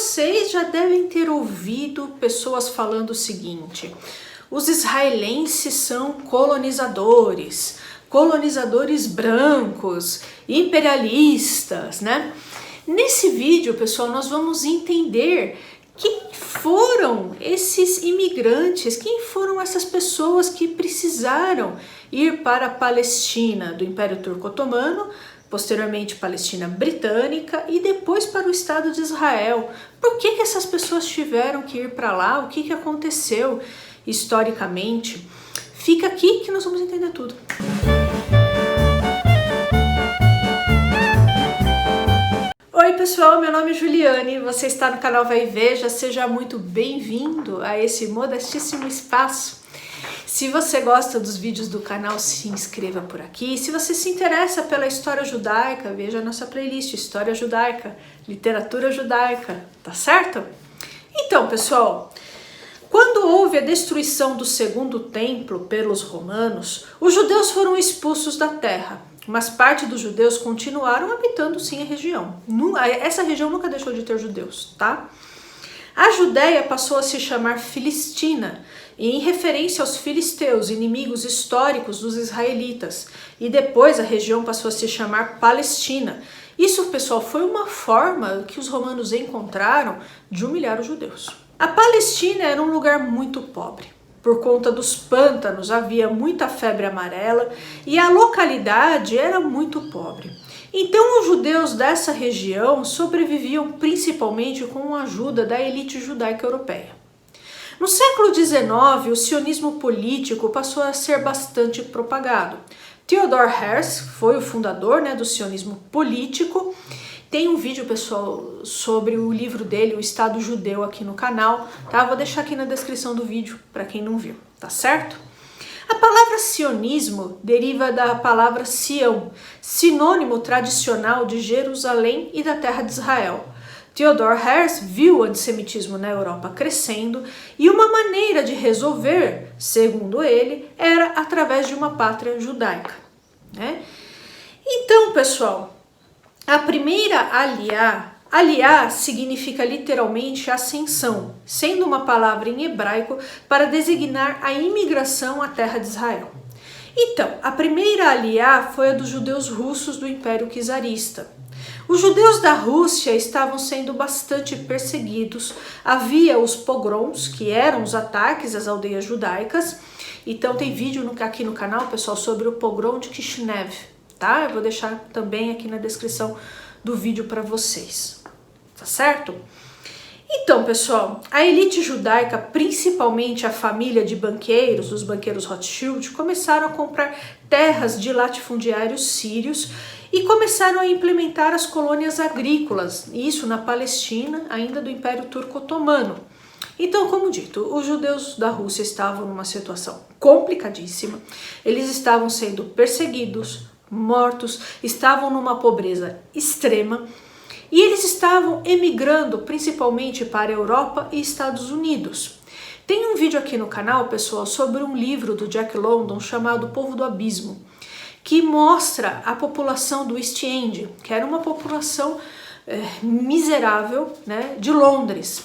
vocês já devem ter ouvido pessoas falando o seguinte: os israelenses são colonizadores, colonizadores brancos, imperialistas, né? Nesse vídeo, pessoal, nós vamos entender quem foram esses imigrantes, quem foram essas pessoas que precisaram ir para a Palestina do Império Turco Otomano, posteriormente Palestina Britânica e depois para o Estado de Israel. Por que essas pessoas tiveram que ir para lá? O que aconteceu historicamente? Fica aqui que nós vamos entender tudo. Oi pessoal, meu nome é Juliane, você está no canal Vai e Veja, seja muito bem-vindo a esse modestíssimo espaço. Se você gosta dos vídeos do canal, se inscreva por aqui. Se você se interessa pela história judaica, veja a nossa playlist História Judaica, Literatura Judaica, tá certo? Então pessoal, quando houve a destruição do segundo templo pelos romanos, os judeus foram expulsos da terra. Mas parte dos judeus continuaram habitando sim a região. Essa região nunca deixou de ter judeus, tá? A Judéia passou a se chamar Filistina, em referência aos filisteus, inimigos históricos dos israelitas. E depois a região passou a se chamar Palestina. Isso, pessoal, foi uma forma que os romanos encontraram de humilhar os judeus. A Palestina era um lugar muito pobre. Por conta dos pântanos havia muita febre amarela e a localidade era muito pobre. Então os judeus dessa região sobreviviam principalmente com a ajuda da elite judaica europeia. No século XIX, o sionismo político passou a ser bastante propagado. Theodor Herzl foi o fundador, do sionismo político. Tem um vídeo, pessoal, sobre o livro dele, O Estado Judeu, aqui no canal, tá? Vou deixar aqui na descrição do vídeo, para quem não viu, tá certo? A palavra sionismo deriva da palavra Sião, sinônimo tradicional de Jerusalém e da terra de Israel. Theodor Herzl viu o antissemitismo na Europa crescendo e uma maneira de resolver, segundo ele, era através de uma pátria judaica, né? Então, pessoal, a primeira aliá significa literalmente ascensão, sendo uma palavra em hebraico para designar a imigração à terra de Israel. Então, a primeira aliá foi a dos judeus russos do Império Czarista. Os judeus da Rússia estavam sendo bastante perseguidos, havia os pogroms, que eram os ataques às aldeias judaicas. Então tem vídeo aqui no canal, pessoal, sobre o pogrom de Kishinev. Tá? Eu vou deixar também aqui na descrição do vídeo para vocês, tá certo? Então, pessoal, a elite judaica, principalmente a família de banqueiros, os banqueiros Rothschild, começaram a comprar terras de latifundiários sírios e começaram a implementar as colônias agrícolas, isso na Palestina, ainda do Império Turco Otomano. Então, como dito, os judeus da Rússia estavam numa situação complicadíssima, eles estavam sendo perseguidos, mortos, estavam numa pobreza extrema e eles estavam emigrando principalmente para a Europa e Estados Unidos. Tem um vídeo aqui no canal, pessoal, sobre um livro do Jack London chamado O Povo do Abismo, que mostra a população do East End, que era uma população miserável, de Londres.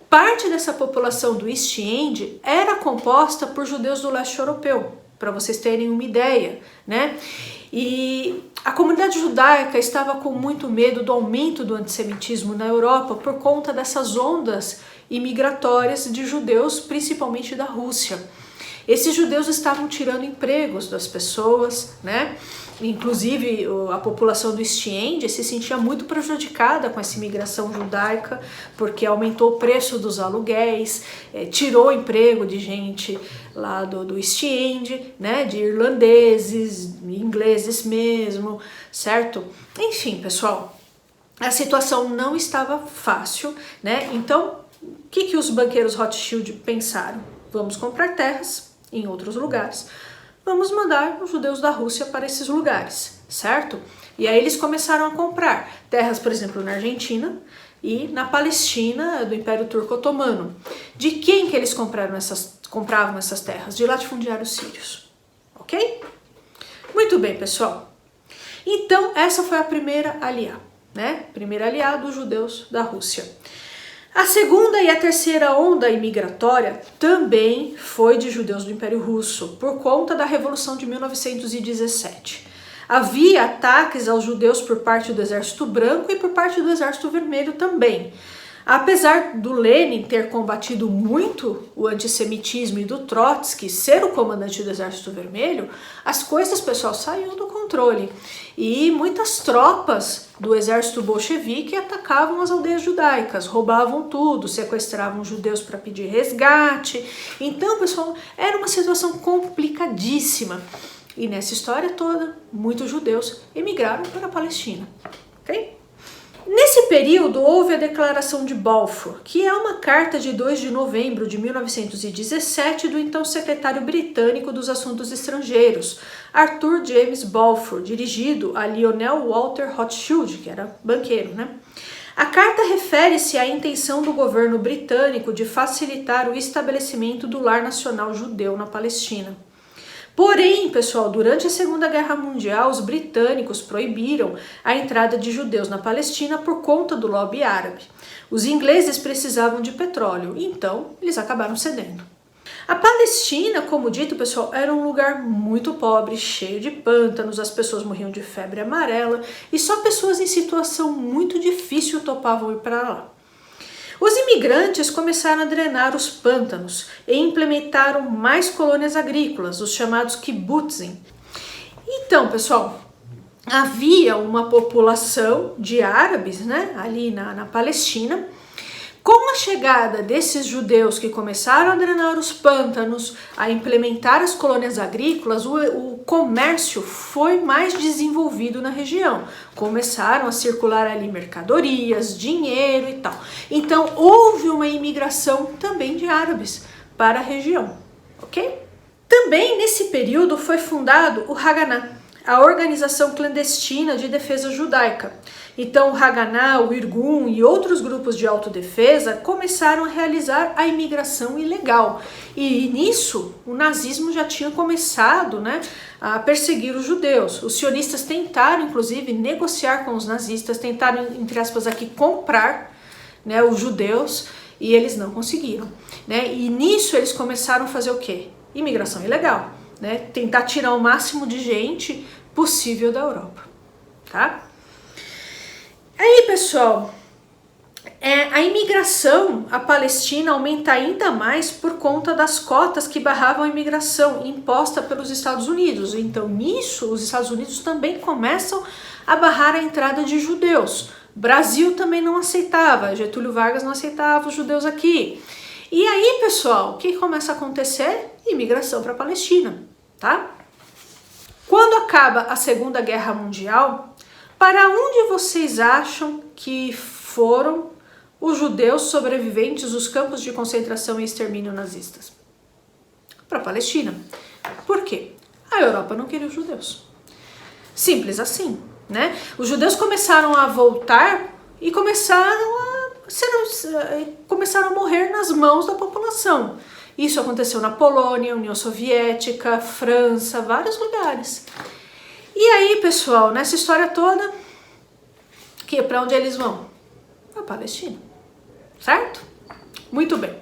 Parte dessa população do East End era composta por judeus do leste europeu, para vocês terem uma ideia, E a comunidade judaica estava com muito medo do aumento do antissemitismo na Europa por conta dessas ondas imigratórias de judeus, principalmente da Rússia. Esses judeus estavam tirando empregos das pessoas, Inclusive a população do East End se sentia muito prejudicada com essa imigração judaica, porque aumentou o preço dos aluguéis, tirou emprego de gente lá do East End, de irlandeses, ingleses mesmo, certo? Enfim, pessoal, a situação não estava fácil, Então, o que os banqueiros Rothschild pensaram? Vamos comprar terras em outros lugares. Vamos mandar os judeus da Rússia para esses lugares, certo? E aí eles começaram a comprar terras, por exemplo, na Argentina e na Palestina do Império Turco Otomano. De quem que eles compravam essas terras? De latifundiários sírios, ok? Muito bem, pessoal. Então, essa foi a primeira aliá, Primeira aliá dos judeus da Rússia. A segunda e a terceira onda imigratória também foi de judeus do Império Russo, por conta da Revolução de 1917. Havia ataques aos judeus por parte do Exército Branco e por parte do Exército Vermelho também. Apesar do Lenin ter combatido muito o antissemitismo e do Trotsky ser o comandante do Exército Vermelho, as coisas, pessoal, saíam do controle. E muitas tropas do exército bolchevique atacavam as aldeias judaicas, roubavam tudo, sequestravam judeus para pedir resgate. Então, pessoal, era uma situação complicadíssima. E nessa história toda, muitos judeus emigraram para a Palestina. Ok? Nesse período, houve a Declaração de Balfour, que é uma carta de 2 de novembro de 1917 do então secretário britânico dos Assuntos Estrangeiros, Arthur James Balfour, dirigido a Lionel Walter Rothschild, que era banqueiro, né? A carta refere-se à intenção do governo britânico de facilitar o estabelecimento do lar nacional judeu na Palestina. Porém, pessoal, durante a Segunda Guerra Mundial, os britânicos proibiram a entrada de judeus na Palestina por conta do lobby árabe. Os ingleses precisavam de petróleo, então eles acabaram cedendo. A Palestina, como dito, pessoal, era um lugar muito pobre, cheio de pântanos, as pessoas morriam de febre amarela e só pessoas em situação muito difícil topavam ir para lá. Os imigrantes começaram a drenar os pântanos e implementaram mais colônias agrícolas, os chamados kibbutzim. Então, pessoal, havia uma população de árabes, né, ali na Palestina. Com a chegada desses judeus que começaram a drenar os pântanos, a implementar as colônias agrícolas, o comércio foi mais desenvolvido na região. Começaram a circular ali mercadorias, dinheiro e tal. Então houve uma imigração também de árabes para a região, ok? Também nesse período foi fundado o Haganah, a organização clandestina de defesa judaica. Então o Haganah, o Irgun e outros grupos de autodefesa começaram a realizar a imigração ilegal. E nisso o nazismo já tinha começado, né, a perseguir os judeus. Os sionistas tentaram, inclusive, negociar com os nazistas, tentaram, entre aspas, aqui comprar, né, os judeus, e eles não conseguiram, né? E nisso eles começaram a fazer o quê? Imigração ilegal, né? Tentar tirar o máximo de gente possível da Europa, tá? Aí, pessoal, a imigração à Palestina aumenta ainda mais por conta das cotas que barravam a imigração imposta pelos Estados Unidos. Então, nisso, os Estados Unidos também começam a barrar a entrada de judeus. Brasil também não aceitava, Getúlio Vargas não aceitava os judeus aqui. E aí, pessoal, o que começa a acontecer? Imigração para a Palestina, tá? Quando acaba a Segunda Guerra Mundial, para onde vocês acham que foram os judeus sobreviventes dos campos de concentração e extermínio nazistas? Para a Palestina. Por quê? A Europa não queria os judeus. Simples assim, né? Os judeus começaram a voltar e começaram a morrer nas mãos da população. Isso aconteceu na Polônia, União Soviética, França, vários lugares. E aí, pessoal, nessa história toda, para onde eles vão? A Palestina, certo? Muito bem.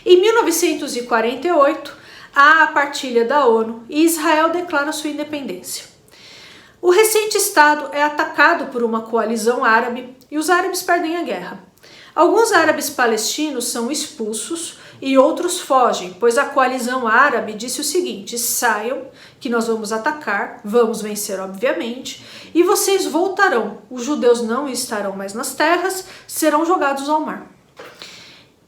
Em 1948, há a partilha da ONU e Israel declara sua independência. O recente Estado é atacado por uma coalizão árabe e os árabes perdem a guerra. Alguns árabes palestinos são expulsos e outros fogem, pois a coalizão árabe disse o seguinte: saiam, que nós vamos atacar, vamos vencer obviamente, e vocês voltarão. Os judeus não estarão mais nas terras, serão jogados ao mar.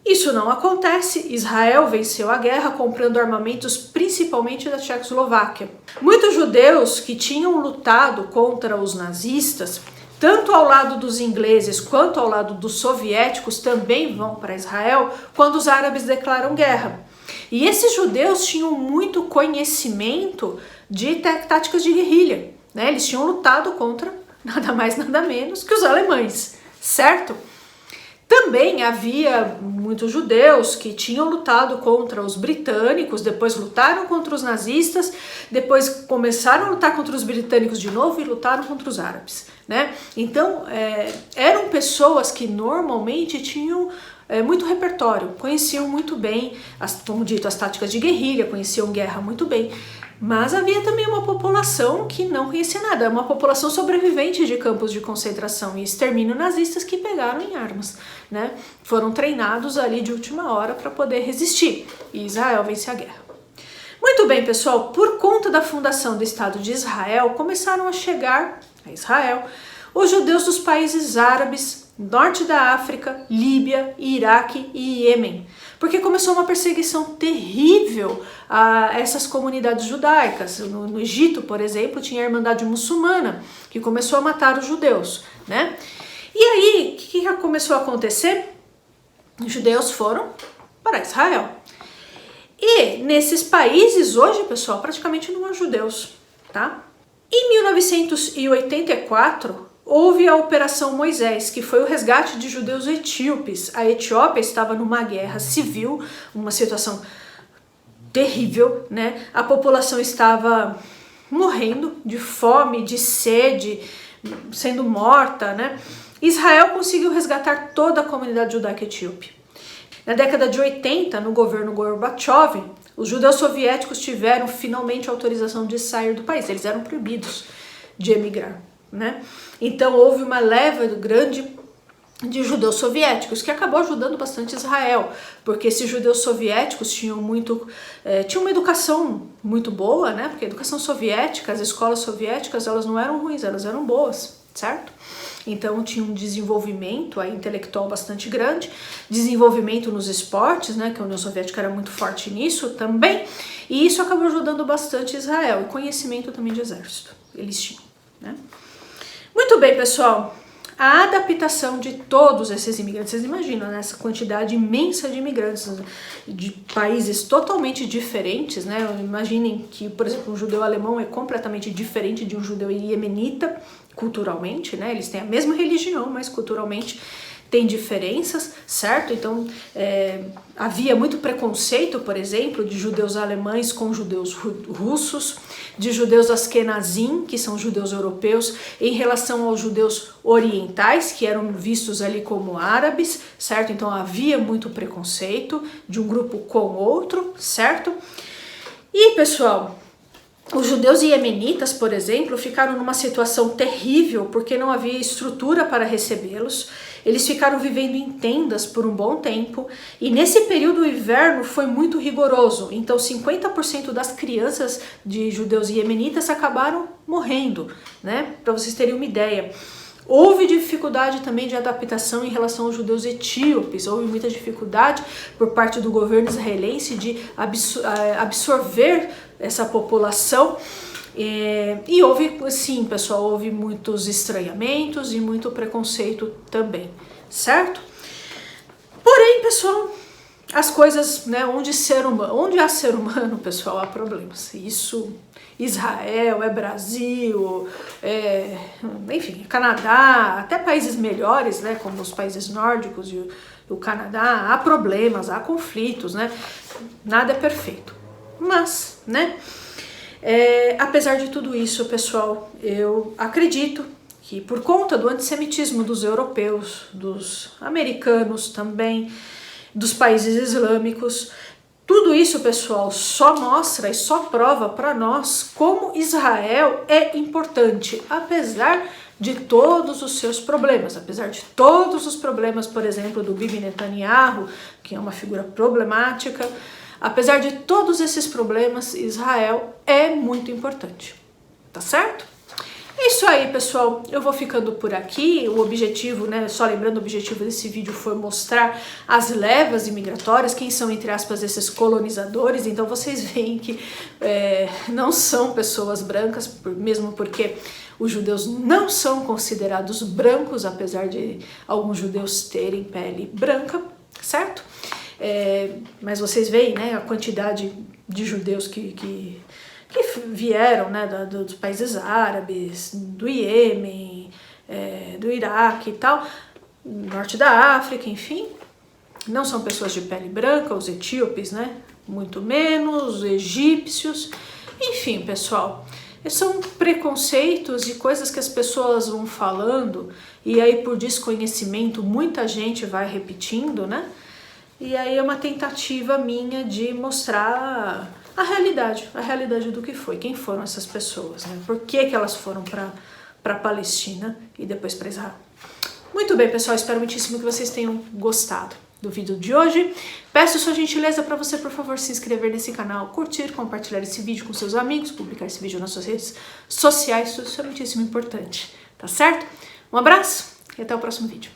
Isso não acontece, Israel venceu a guerra comprando armamentos principalmente da Tchecoslováquia. Muitos judeus que tinham lutado contra os nazistas, tanto ao lado dos ingleses quanto ao lado dos soviéticos, também vão para Israel quando os árabes declaram guerra. E esses judeus tinham muito conhecimento de táticas de guerrilha, né? Eles tinham lutado contra nada mais nada menos que os alemães, certo? Também havia muitos judeus que tinham lutado contra os britânicos, depois lutaram contra os nazistas, depois começaram a lutar contra os britânicos de novo e lutaram contra os árabes, né? Então, eram pessoas que normalmente tinham muito repertório, conheciam muito bem, como dito, as táticas de guerrilha, conheciam guerra muito bem. Mas havia também uma população que não conhecia nada, uma população sobrevivente de campos de concentração e extermínio nazistas que pegaram em armas, né? Foram treinados ali de última hora para poder resistir, e Israel vence a guerra. Muito bem, pessoal, por conta da fundação do Estado de Israel, começaram a chegar a Israel os judeus dos países árabes, norte da África, Líbia, Iraque e Iêmen, porque começou uma perseguição terrível a essas comunidades judaicas. No Egito, por exemplo, tinha a Irmandade Muçulmana, que começou a matar os judeus, né? E aí, o que começou a acontecer? Os judeus foram para Israel. E nesses países hoje, pessoal, praticamente não há judeus, tá? Em 1984, houve a Operação Moisés, que foi o resgate de judeus etíopes. A Etiópia estava numa guerra civil, uma situação terrível, né? A população estava morrendo de fome, de sede, sendo morta, né? Israel conseguiu resgatar toda a comunidade judaica etíope. Na década de 80, no governo Gorbachev, os judeus soviéticos tiveram finalmente autorização de sair do país. Eles eram proibidos de emigrar, né? Então houve uma leva grande de judeus soviéticos que acabou ajudando bastante Israel, porque esses judeus soviéticos tinham uma educação muito boa, né? Porque a educação soviética, as escolas soviéticas, elas não eram ruins, elas eram boas, certo? Então tinha um desenvolvimento intelectual bastante grande, desenvolvimento nos esportes, né, que a União Soviética era muito forte nisso também, e isso acabou ajudando bastante Israel, e conhecimento também de exército, eles tinham, né? Muito bem, pessoal, a adaptação de todos esses imigrantes, vocês imaginam, né, essa quantidade imensa de imigrantes de países totalmente diferentes, né? Imaginem que, por exemplo, um judeu alemão é completamente diferente de um judeu iemenita, culturalmente, né? Eles têm a mesma religião, mas culturalmente tem diferenças, certo? Então havia muito preconceito, por exemplo, de judeus alemães com judeus russos, de judeus askenazim, que são judeus europeus, em relação aos judeus orientais, que eram vistos ali como árabes, certo? Então havia muito preconceito de um grupo com outro, certo? E, pessoal, os judeus iemenitas, por exemplo, ficaram numa situação terrível porque não havia estrutura para recebê-los. Eles ficaram vivendo em tendas por um bom tempo e nesse período o inverno foi muito rigoroso. Então 50% das crianças de judeus iemenitas acabaram morrendo, né? Para vocês terem uma ideia. Houve dificuldade também de adaptação em relação aos judeus etíopes, houve muita dificuldade por parte do governo israelense de absorver essa população. E houve, sim, pessoal, houve muitos estranhamentos e muito preconceito também, certo? Porém, pessoal, as coisas, né, onde há ser humano, pessoal, há problemas. Isso, Israel, Brasil, enfim, Canadá, até países melhores, né, como os países nórdicos e o Canadá, há problemas, há conflitos, né? Nada é perfeito. Mas, né, apesar de tudo isso, pessoal, eu acredito que por conta do antissemitismo dos europeus, dos americanos também, dos países islâmicos, tudo isso, pessoal, só mostra e só prova para nós como Israel é importante, apesar de todos os seus problemas, apesar de todos os problemas, por exemplo, do Bibi Netanyahu, que é uma figura problemática. Apesar de todos esses problemas, Israel é muito importante, tá certo? É isso aí, pessoal, eu vou ficando por aqui. O objetivo, né, só lembrando, o objetivo desse vídeo foi mostrar as levas imigratórias, quem são, entre aspas, esses colonizadores. Então vocês veem que não são pessoas brancas, mesmo porque os judeus não são considerados brancos, apesar de alguns judeus terem pele branca, certo? Mas vocês veem, né, a quantidade de judeus que vieram, né, dos países árabes, do Iêmen, do Iraque e tal. norte da África, enfim. Não são pessoas de pele branca, os etíopes, né? Muito menos, os egípcios. Enfim, pessoal, são preconceitos e coisas que as pessoas vão falando e aí por desconhecimento muita gente vai repetindo, né? E aí é uma tentativa minha de mostrar a realidade do que foi, quem foram essas pessoas, né? Por que elas foram para Palestina e depois para Israel. Muito bem, pessoal, espero muitíssimo que vocês tenham gostado do vídeo de hoje. Peço sua gentileza para você, por favor, se inscrever nesse canal, curtir, compartilhar esse vídeo com seus amigos, publicar esse vídeo nas suas redes sociais, isso é muitíssimo importante, tá certo? Um abraço e até o próximo vídeo.